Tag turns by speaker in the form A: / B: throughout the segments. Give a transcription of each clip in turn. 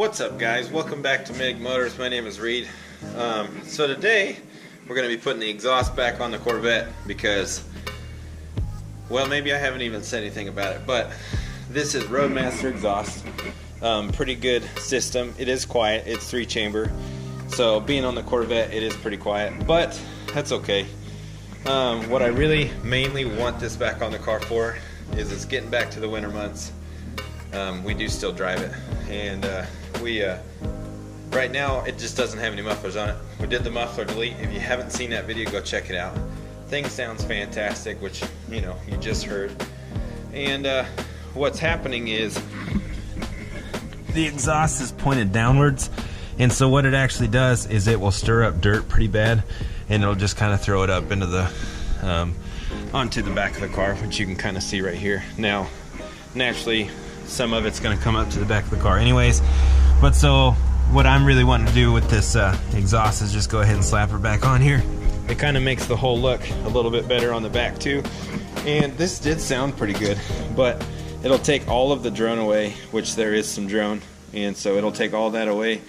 A: What's up, guys? Welcome back to Middick Motors. My name is Reed. So today we're going to be putting the exhaust back on the Corvette because, well, maybe I haven't even said anything about it, but this is Roadmaster exhaust. Pretty good system. It is quiet. It's 3-chamber, so being on the Corvette, it is pretty quiet, but that's okay. What I really mainly want this back on the car for is it's getting back to the winter months. We do still drive it, and right now it just doesn't have any mufflers on it. We did the muffler delete. If you haven't seen that video, go check it out. Thing sounds fantastic, which you just heard. And what's happening is the exhaust is pointed downwards, and so what it actually does is it will stir up dirt pretty bad, and it'll just kind of throw it up into the onto the back of the car, which you can kind of see right here. Now, naturally, some of it's going to come up to the back of the car anyways, but so what I'm really wanting to do with this exhaust is just go ahead and slap her back on here. It kind of makes the whole look a little bit better on the back too, and this did sound pretty good, but it'll take all of the drone away, which there is some drone, and so it'll take all that away.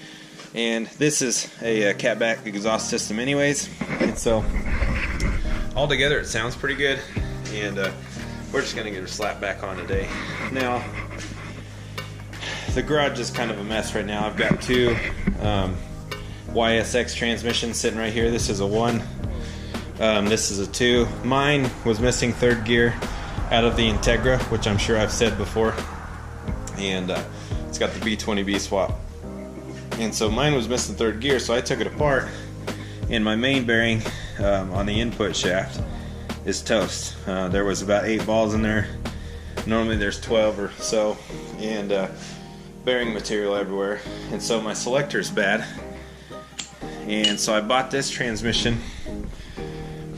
A: And this is a catback exhaust system anyways, and so altogether it sounds pretty good, and we're just going to get her slapped back on today. Now, the garage is kind of a mess right now. I've got two YSX transmissions sitting right here. This is a 1, this is a 2. Mine was missing 3rd gear out of the Integra, which I'm sure I've said before, and it's got the B20B swap, and so mine was missing 3rd gear, so I took it apart, and my main bearing on the input shaft is toast. There was about 8 balls in there. Normally there's 12 or so, and bearing material everywhere, and so my selector's bad. And so I bought this transmission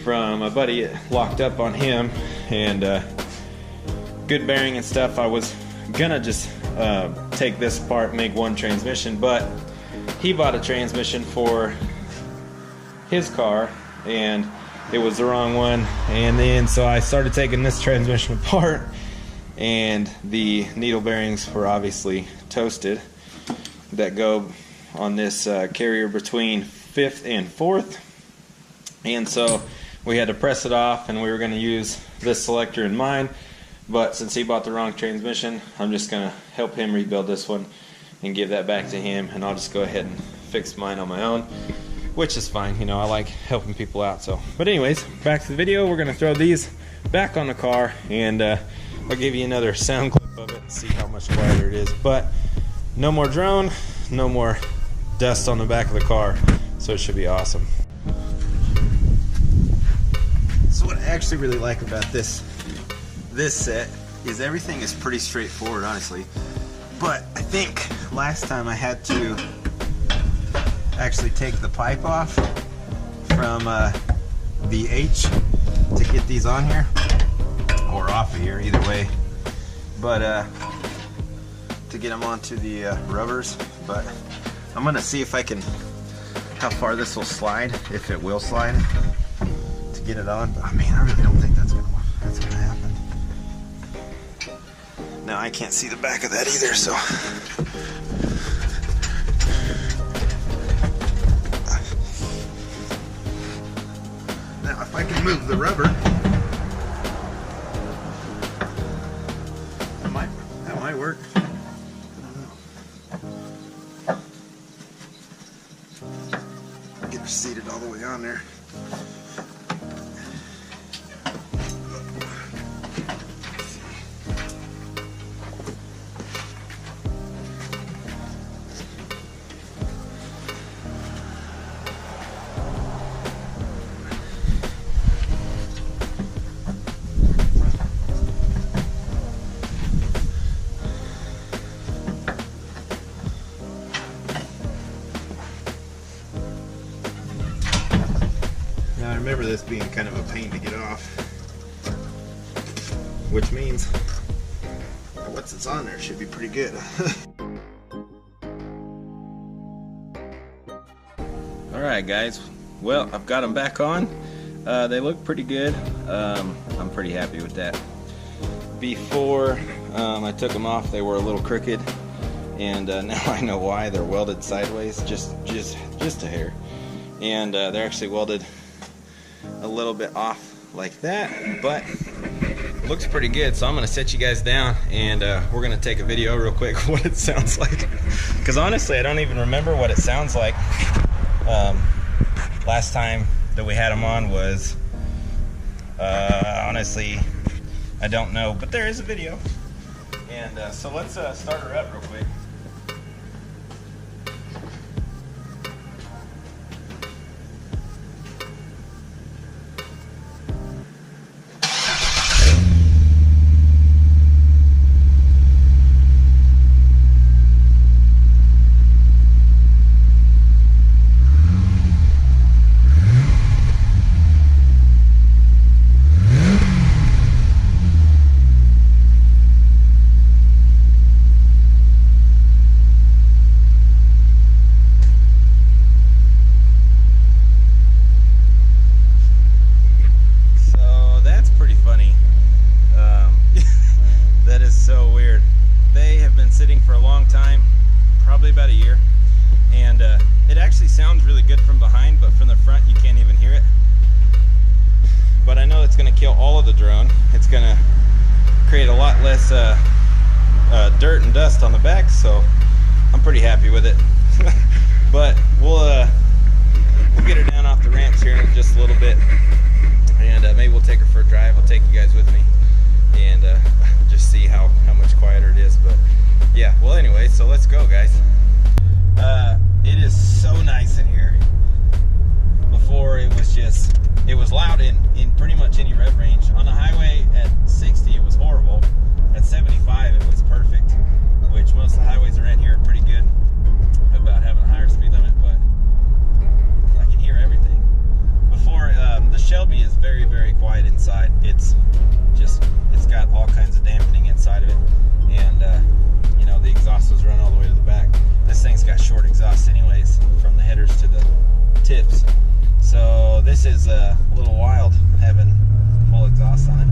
A: from a buddy. It locked up on him, and good bearing and stuff. I was gonna just take this apart, make one transmission, but he bought a transmission for his car and it was the wrong one, and then so I started taking this transmission apart, and the needle bearings were obviously toasted that go on this carrier between 5th and 4th, and so we had to press it off, and we were going to use this selector in mine, but since he bought the wrong transmission, I'm just going to help him rebuild this one and give that back to him, and I'll just go ahead and fix mine on my own, which is fine. I like helping people out. So, but anyways, back to the video. We're going to throw these back on the car, and I'll give you another sound clip of it and see how much quieter it is. But no more drone, no more dust on the back of the car, so it should be awesome. So what I actually really like about this set is everything is pretty straightforward, honestly. But I think last time I had to actually take the pipe off from the H to get these on here, or off of here, either way, but to get them onto the rubbers. But I'm gonna see if I can, how far this will slide, if it will slide, to get it on. But I mean, I really don't think that's gonna happen. Now I can't see the back of that either, so now if I can move the rubber, that might work. I don't know. Get her seated all the way on there. Now I remember this being kind of a pain to get off, which means once it's on there, it should be pretty good. Alright guys, well, I've got them back on. They look pretty good. I'm pretty happy with that. Before I took them off, they were a little crooked, and now I know why. They're welded sideways, just a hair, and they're actually welded a little bit off like that, but it looks pretty good. So I'm gonna set you guys down, and we're gonna take a video real quick of what it sounds like, because honestly I don't even remember what it sounds like. Last time that we had them on was honestly I don't know, but there is a video, and so let's start her up real quick. Sitting for a long time, probably about a year, and it actually sounds really good from behind, but from the front you can't even hear it. But I know it's going to kill all of the drone. It's going to create a lot less dirt and dust on the back, so I'm pretty happy with it. But we'll get her down off the ranch here in just a little bit, and maybe we'll take her for a drive. I'll take you guys with me and just see how much quieter it is. But yeah, well anyway, so let's go, guys. It is so nice in here. Before it was loud in pretty much any rev range. On the highway at 60 it was horrible. At 75 it was perfect, which most of the highways around here are pretty good about having a higher speed limit, but I can hear everything. Before, the Shelby is very, very quiet inside. It's got all kinds of dampening inside of it, and you know, the exhaust was run all the way to the back. This thing's got short exhaust anyways, from the headers to the tips. So this is a little wild having full exhaust on it.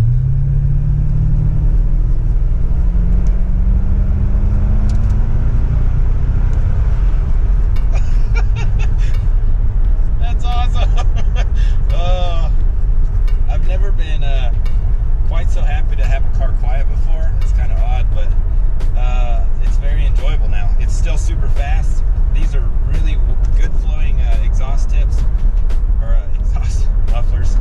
A: That's awesome. I've never been quite so happy to have a car quiet before. It's kind of odd, but it's very enjoyable now. It's still super fast. These are really good flowing exhaust tips, or exhaust mufflers.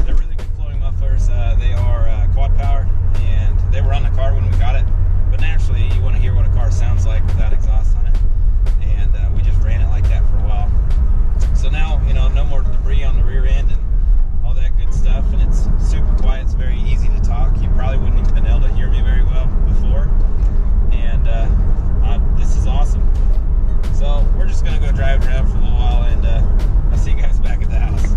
A: They're really good flowing mufflers. They are quad power, and they were on the car when we got it. But naturally, you want to hear what a car sounds like without exhaust on it, and we just ran it like that for a while. So now, you know, no more debris on the rear end and all that good stuff, and it's super quiet. It's very easy to talk. You probably wouldn't even been able to hear me very well before, and this is awesome. So we're just gonna go drive around for a little while, and I'll see you guys back at the house.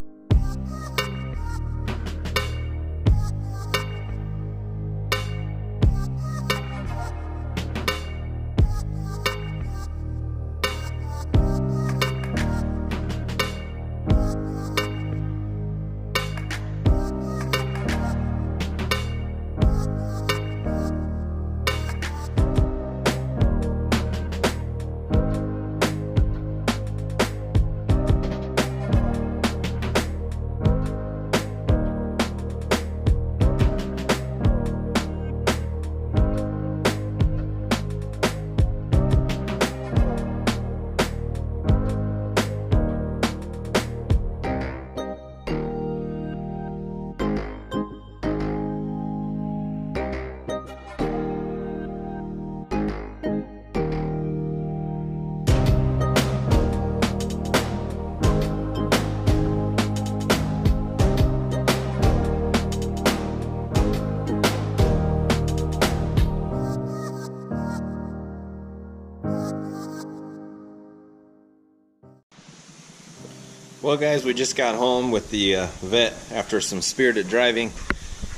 A: Well guys, we just got home with the vet after some spirited driving,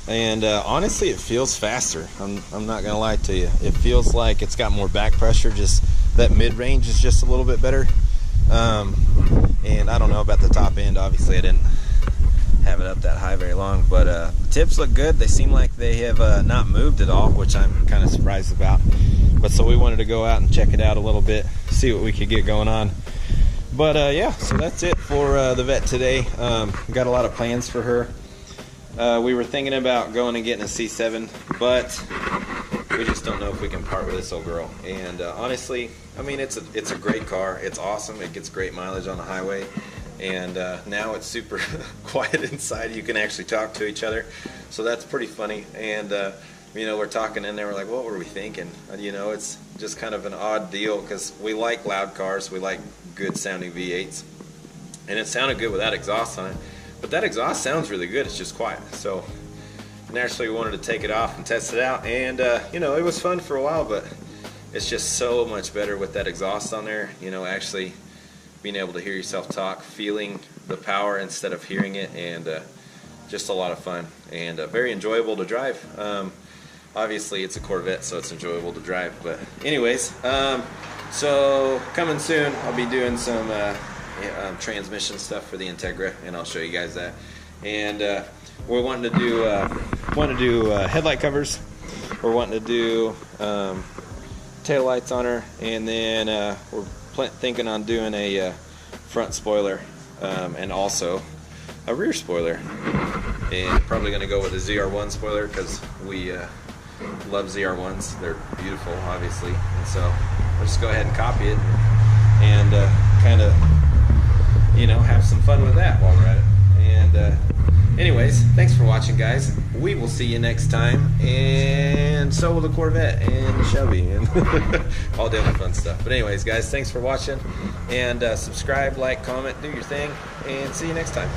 A: and honestly it feels faster. I'm not gonna lie to you. It feels like it's got more back pressure, just that mid-range is just a little bit better. And I don't know about the top end, obviously I didn't have it up that high very long. But the tips look good. They seem like they have not moved at all, which I'm kind of surprised about. But so we wanted to go out and check it out a little bit, see what we could get going on. But yeah, so that's it for the vet today. Got a lot of plans for her. We were thinking about going and getting a C7, but we just don't know if we can part with this old girl. And honestly, I mean, it's a great car. It's awesome. It gets great mileage on the highway. And now it's super quiet inside. You can actually talk to each other, so that's pretty funny. And you know, we're talking in there. We're like, what were we thinking? You know, it's just kind of an odd deal because we like loud cars. We like good sounding V8s, and it sounded good with that exhaust on it. But that exhaust sounds really good. It's just quiet. So naturally, we wanted to take it off and test it out. And you know, it was fun for a while, but it's just so much better with that exhaust on there. You know, actually being able to hear yourself talk, feeling the power instead of hearing it, and just a lot of fun and very enjoyable to drive. Obviously, it's a Corvette, so it's enjoyable to drive. But anyways, so coming soon, I'll be doing some transmission stuff for the Integra, and I'll show you guys that. And we're wanting to do headlight covers. We're wanting to do tail lights on her, and then we're thinking on doing a front spoiler and also a rear spoiler, and probably going to go with a ZR1 spoiler because we love ZR1s. They're beautiful, obviously, and so we'll just go ahead and copy it and kind of, you know, have some fun with that while we're at it. And anyways, thanks for watching, guys. We will see you next time, and so will the Corvette and the Chevy and all the other fun stuff. But anyways, guys, thanks for watching, and subscribe, like, comment, do your thing, and see you next time.